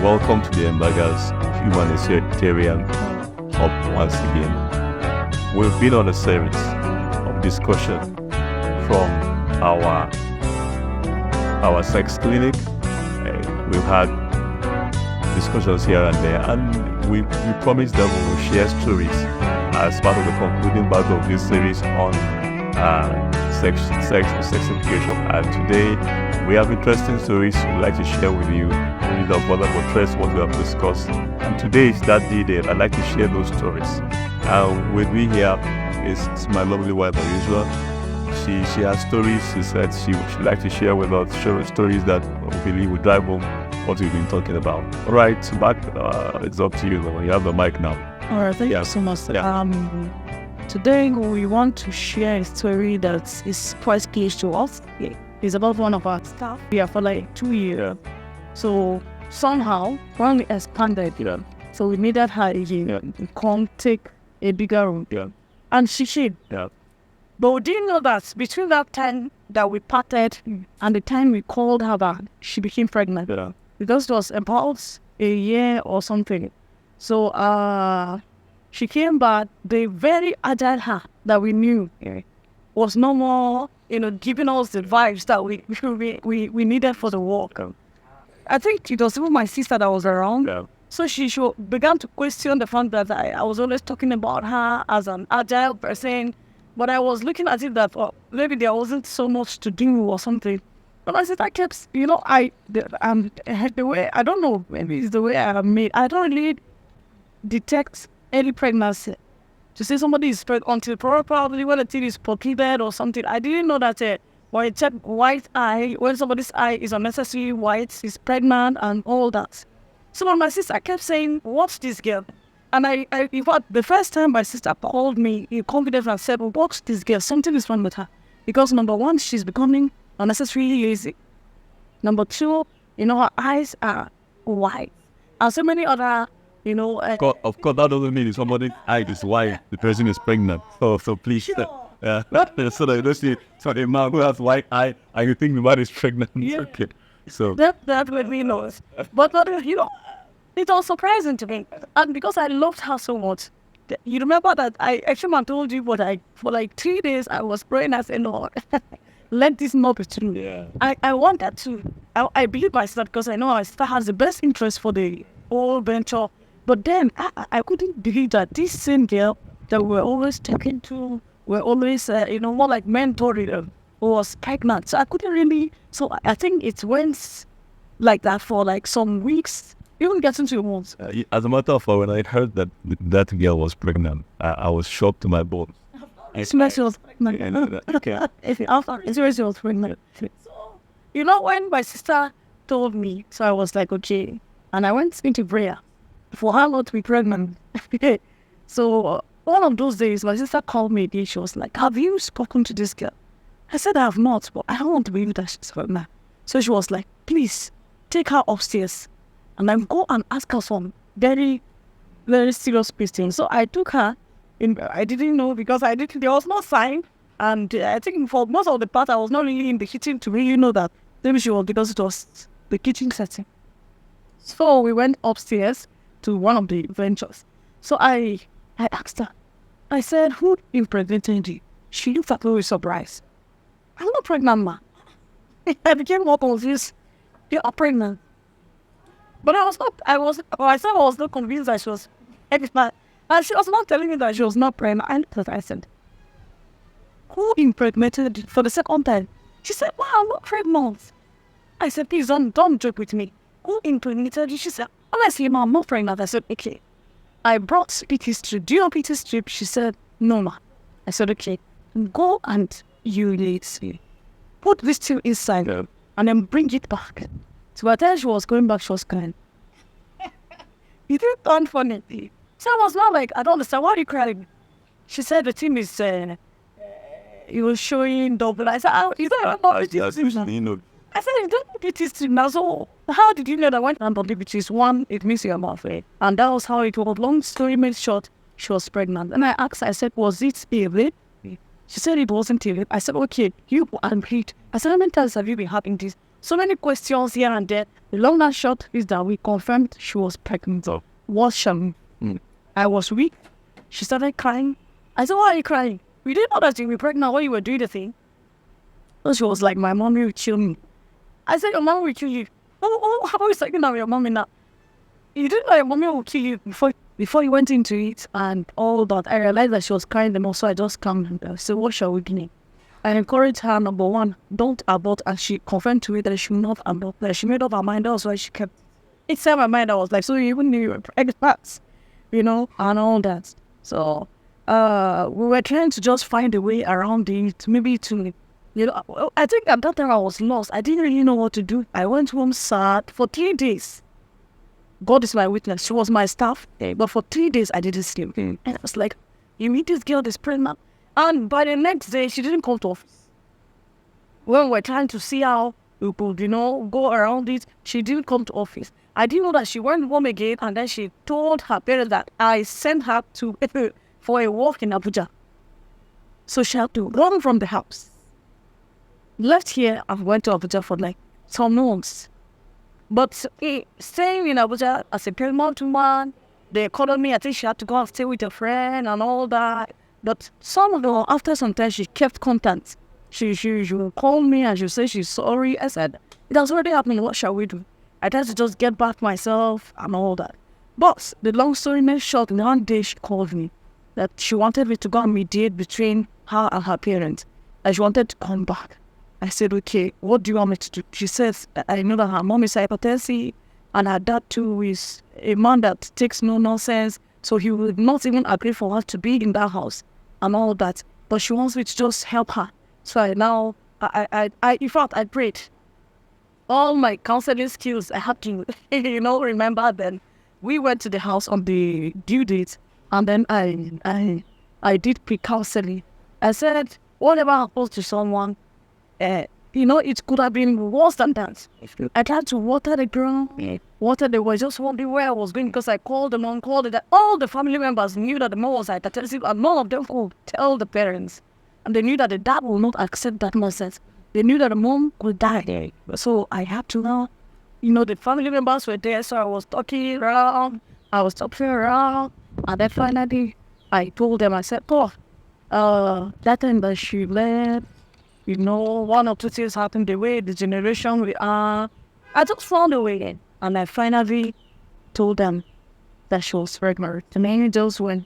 welcome to the Embargers Humanitarian Hub once again. We've been on a series of discussion from our sex clinic. We've had discussions here and there, and we promised that we will share stories as part of the concluding part of this series on sex education. And today we have interesting stories we'd like to share with you. Without further buttress what we have discussed. And today is that day. I'd like to share those stories. With me here is my lovely wife as usual. She has stories. She said she would like to share with us stories that hopefully will drive home what we've been talking about. All right, back. It's up to you. You have the mic now. All right, thank you so much. Today we want to share a story that is quite close to us. It's about one of our staff here for like 2 years. Yeah. So somehow, when we expanded, so we needed her again to come take a bigger room. Yeah. And she did. Yeah. But we didn't know that between that time that we parted and the time we called her back, she became pregnant. Yeah. Because it was about a year or something. So she came back, the very agile her that we knew was no more, giving us the vibes that we needed for the work. I think it was even my sister that was around. Yeah. So she began to question the fact that I was always talking about her as an agile person. But I was looking at it that maybe there wasn't so much to do or something. But I said, I kept, the way, I don't know, maybe it's the way I am made. I don't really detect early pregnancy. To say somebody is pregnant until probably when the thing is protruded or something. I didn't know that when you check white eye, when somebody's eye is unnecessarily white, is pregnant and all that. So when my sister kept saying, "What's this girl?" And in fact, the first time my sister called me in confidence and said, "Well, what's this girl? Something is wrong with her." Because number one, she's becoming unnecessarily lazy. Number two, her eyes are white. And so many other, Of course, that doesn't mean somebody's eye is white. The person is pregnant. So please. Sure. Yeah. So that you don't see a man who has white eye and you think the man is pregnant. Yeah. Okay. So That would be knows. But it's all surprising to me. And because I loved her so much, you remember that I actually told you for like 3 days I was praying. I said, Lord, let this not be true. yeah. I want that too. I believe my sister because I know my sister has the best interest for the whole venture. But then I couldn't believe that this same girl that we were always taking to, we're always, more like mentoring, was pregnant. So I couldn't really, so I think it went like that for like some weeks, even getting to months. As a matter of fact, when I heard that girl was pregnant, I was shocked to my bones. She was pregnant. Okay. It's she was pregnant. So, when my sister told me, so I was like, okay. And I went into prayer for her not to be pregnant. So one of those days, my sister called me again. She was like, "Have you spoken to this girl?" I said, "I have not, but I don't want to believe that she's pregnant." So she was like, "Please, take her upstairs and then go and ask her some very, very serious questions." So I took her. I didn't know because there was no sign. And I think for most of the part, I was not really in the kitchen to really know that maybe she was, because it was the kitchen setting. So we went upstairs to one of the ventures. So I asked her, I said, "Who impregnated you?" She looked at me with surprise. "I'm not pregnant, ma." I became more confused. "You are pregnant." But I was not, I said I was not convinced that she was pregnant. And she was not telling me that she was not pregnant. I looked at her, I said, "Who impregnated you for the second time?" She said, "Wow, I'm not pregnant." I said, "Please don't joke with me. Who impregnated you?" She said, "Honestly, ma, I'm not pregnant." I said, "Okay." I brought PT strip. "Do you know PT strip?" She said, "No, ma." I said, "Okay, go and put this thing inside and then bring it back." So by the time she was going back, she was crying. It didn't turn funny. So I was not like, "I don't understand. Why are you crying?" She said, "The team is, it was showing double." I said, "Is that not?" I said, "You don't get this thing now. So how did you know that when which is one, it means you're not afraid?" And that was how it was. Long story made short, she was pregnant. And I asked her, I said, "Was it a rape?" She said it wasn't a rape. I said, "Okay, you agreed." I said, "How many times have you been having this?" so many questions here and there. The long and short is that we confirmed she was pregnant. Oh. Was she? I was weak. She started crying. I said, why are you crying? We didn't know that you were pregnant when you were doing the thing. So she was like, my mommy will kill me. I said, your mom will kill you. How are you saying that your mommy now? You didn't know your mommy will kill you before you went into it and all that. I realized that she was crying the most, so I just calmed her. So what shall we do? I encouraged her, number one, don't abort, and she confirmed to me that she would not abort. That she made up her mind, that's why she kept. Inside my mind, I was like, so you even knew you were pregnant, and all that. So we were trying to just find a way around it, maybe to, I think at that time I was lost. I didn't really know what to do. I went home sad for 3 days. God is my witness. She was my staff, but for 3 days I didn't sleep. And I was like, you meet this girl, this pregnant. And by the next day, she didn't come to office. When we were trying to see how we could, go around it, she didn't come to office. I didn't know that she went home again, and then she told her parents that I sent her to for a walk in Abuja. So she had to run from the house. Left here and went to Abuja for like some months. But staying in Abuja as a pregnant woman, the economy, I think she had to go and stay with a friend and all that. But after some time, she kept contact. She would call me and she would say she's sorry. I said, it has already happened. What shall we do? I tried to just get back myself and all that. But the long story made short, one day she called me that she wanted me to go and mediate between her and her parents. And she wanted to come back. I said, okay, what do you want me to do? She says, I know that her mom is hypertensive and her dad too is a man that takes no nonsense. So he would not even agree for her to be in that house and all that. But she wants me to just help her. So in fact, I prayed. All my counseling skills, I had to, remember then. We went to the house on the due date, and then I did pre-counseling. I said, whatever happens to someone, it could have been worse than that. I tried to water the ground, they were just wondering where I was going because I called the mom, called the dad. All the family members knew that the mom was hypertensive, and none of them could tell the parents. And they knew that the dad will not accept that nonsense. They knew that the mom could die. So I had to now, the family members were there, so I was talking around, and then finally I told them, I said, that time that she left, one or two things happened the way the generation we are. I just found a way. And I finally told them that she was pregnant. And then just went.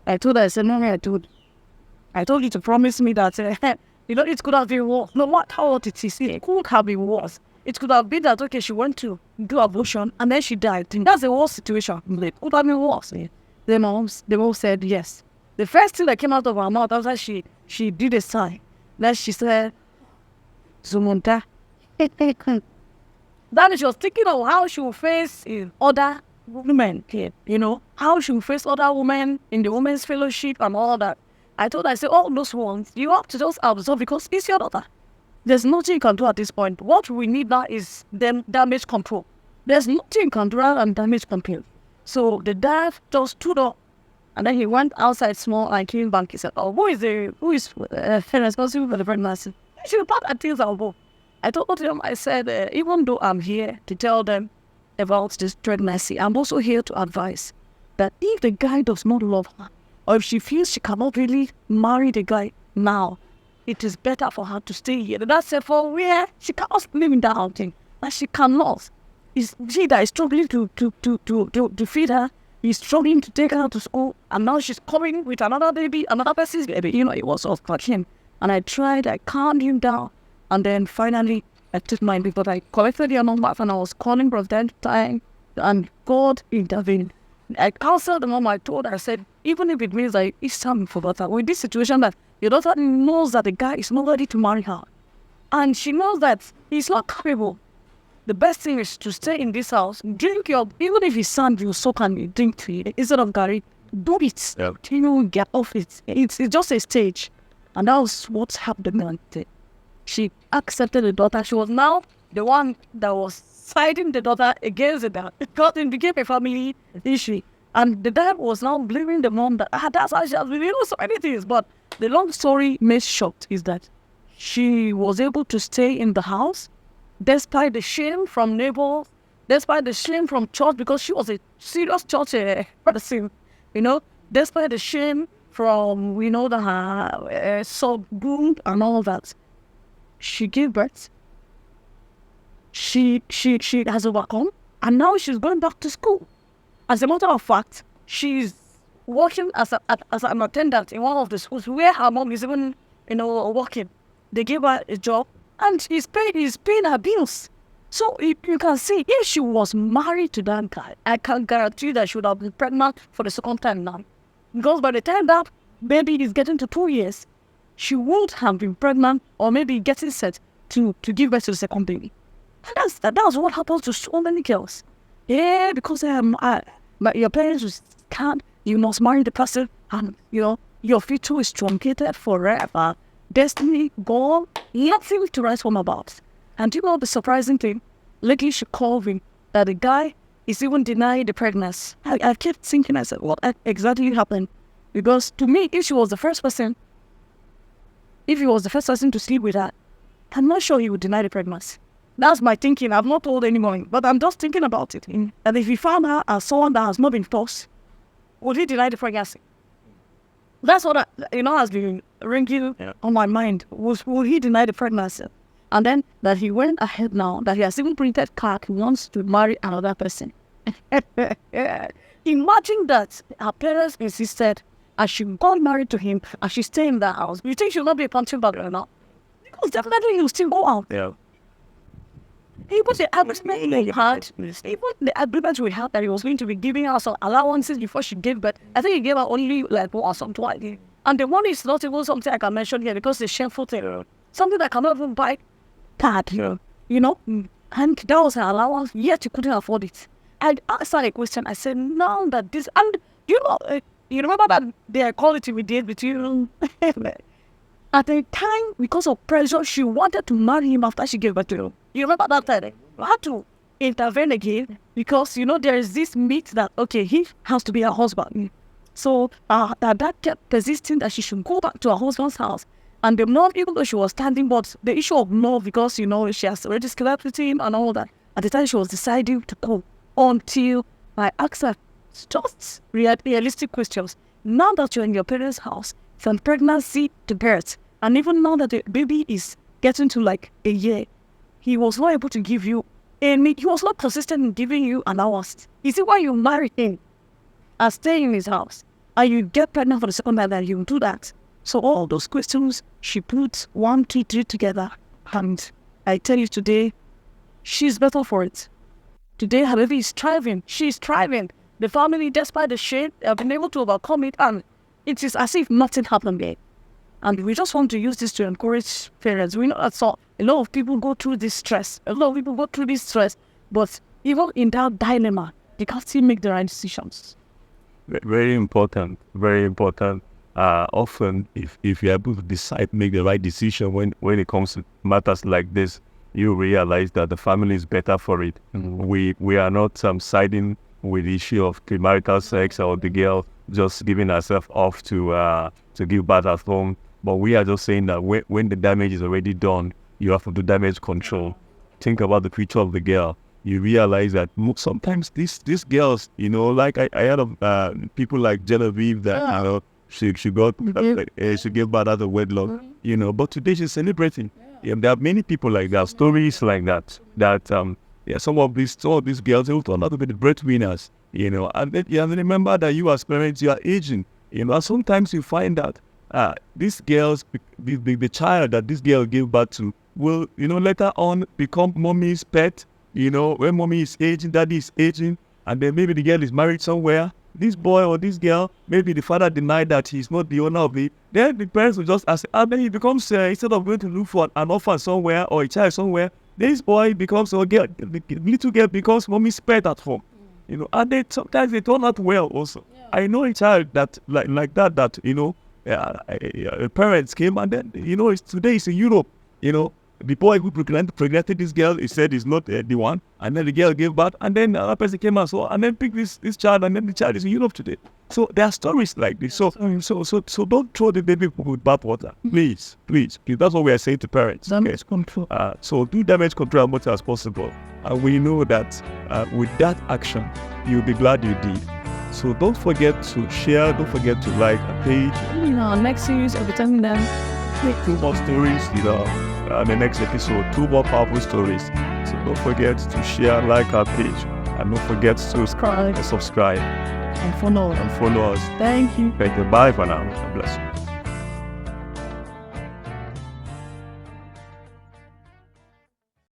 I told her, I said, Mommy, I told you to promise me that, it could have been worse. No matter what it is, it could have been worse. It could have been that, okay, she went to do abortion and then she died. That's the worst situation. It could have been worse. The mom said yes. The first thing that came out of her mouth after she did a sign, then she said, Zumunta. Then she was thinking of how she will face other women, how she will face other women in the women's fellowship and all that. I told her, I said, all those ones, you have to just absorb because it's your daughter. There's nothing you can do at this point. What we need now is damage control. There's nothing you can do and damage control. So the dad just stood up and then he went outside small and came back. He said, who is responsible for the pregnancy? She will pack her things and go. I told them, I said, even though I'm here to tell them about this pregnancy, I'm also here to advise that if the guy does not love her, or if she feels she cannot really marry the guy now, it is better for her to stay here. That's it for where she cannot live in that outing. That she cannot. It's she that is struggling to feed her. He's struggling to take her to school. And now she's coming with another baby, another person's baby. It was off for him. And I calmed him down. And then finally, I took my leave. But I collected the number and I was calling from time to time. And God intervened. I counseled the mom. I told her, I said, even if it means like it's time for daughter, with this situation that your daughter knows that the guy is not ready to marry her, and she knows that he's not capable, the best thing is to stay in this house, drink even if it's sand, you soak and drink to it instead of Gary. Do it. Yep. Get off it. It's just a stage, and that was what happened. She accepted the daughter. She was now the one that was siding the daughter against the dad. It became a family issue. And the dad was now blaming the mom that that's how she has been, so many things. But the long story made short is that she was able to stay in the house despite the shame from neighbors, despite the shame from church, because she was a serious church person, despite the shame from, the sub-groom and all that. She gave birth. She has overcome, and now she's going back to school. As a matter of fact, she's working as an attendant in one of the schools where her mom is even, working. They gave her a job, and he's paying her bills. So you can see, if she was married to that guy, I can guarantee that she would have been pregnant for the second time now. Because by the time that baby is getting to 2 years, she would have been pregnant or maybe getting set to give birth to the second baby. And that's what happens to so many girls. Yeah, because your parents can't, you must marry the person, and your future is truncated forever. Destiny gone, nothing to write home about. And the surprising thing? Lately she called me that the guy is even denying the pregnancy. I kept thinking, I said, what exactly happened? Because to me, if he was the first person to sleep with her, I'm not sure he would deny the pregnancy. That's my thinking. I've not told anyone, but I'm just thinking about it. And if he found her as someone that has not been forced, would he deny the pregnancy? That's what has been ringing on my mind. Will he deny the pregnancy? And then that he went ahead now, that he has even printed card, he wants to marry another person. Imagine that her parents insisted and she got married to him and she stayed in that house. You think she'll not be a punching bag right now? Because definitely he'll still go out. Yeah. Even the agreement we had that he was going to be giving her some allowances before she gave birth. I think he gave her only like one or something like that. And the money is not even something I can mention here because it's a shameful thing. Something that cannot even buy card, and that was her allowance, yet you couldn't afford it. I asked her a question. I said, now that this, and you remember that the equality we did between at the time, because of pressure, she wanted to marry him after she gave birth to him. You remember that time? I had to intervene again because, there is this myth that, okay, he has to be her husband. So that kept persisting that she should go back to her husband's house. And the mom, even though she was standing, but the issue of love, because, she has already slept with him and all that, at the time she was deciding to go until I asked her just realistic questions. Now that you're in your parents' house, from pregnancy to birth, and even now that the baby is getting to like a year, he was not able to give you he was not consistent in giving you an allowance. Is it why you marry him and stay in his house and you get pregnant for the second time that you do that? So all those questions, she put 1, 2, 3 together, and I tell you today, she's better for it. Today, her baby is thriving. She's thriving. The family, despite the shame, have been able to overcome it, and it is as if nothing happened there. And we just want to use this to encourage parents. We know that a lot of people go through this stress. But even in that dilemma, they can still make the right decisions. Very important. Very important. Often, if you're able to decide, make the right decision when it comes to matters like this, you realize that the family is better for it. Mm-hmm. We are not siding with the issue of premarital sex or the girl just giving herself off to give birth at home. But we are just saying that when the damage is already done, you have to do damage control. Think about the future of the girl. You realize that sometimes these girls, like I heard of people like Genevieve that she gave birth out of wedlock, But today she's celebrating. Yeah, there are many people like that, stories like that. Some of these girls will turn out to be the breadwinners, And then you have to remember that you as parents, you are aging, And sometimes you find that these girls, the child that this girl gave birth to, will, later on become mommy's pet. When mommy is aging, daddy is aging, and then maybe the girl is married somewhere. This boy or this girl, maybe the father denied that he's not the owner of it. Then the parents will just ask, then he becomes, instead of going to look for an orphan somewhere or a child somewhere, this boy becomes, or girl, the little girl becomes mommy's pet at home. And sometimes they turn out well also. Yeah. I know a child that, like that, parents came and then, today he's in Europe, The boy who pregnanted this girl, he said he's not the one. And then the girl gave birth. And then another person came and then picked this child. And then the child is in Europe today. So there are stories like this. So don't throw the baby with bathwater. Please. That's what we are saying to parents. Damage control. So do damage control as much as possible. And we know that with that action, you'll be glad you did. So don't forget to share. Don't forget to like a page. Next series, I'll be telling them. 2 more stories, the next episode, 2 more powerful stories. So don't forget to share, like our page, and don't forget to subscribe And follow. and follow us. Thank you. Thank you. Bye for now. God bless you.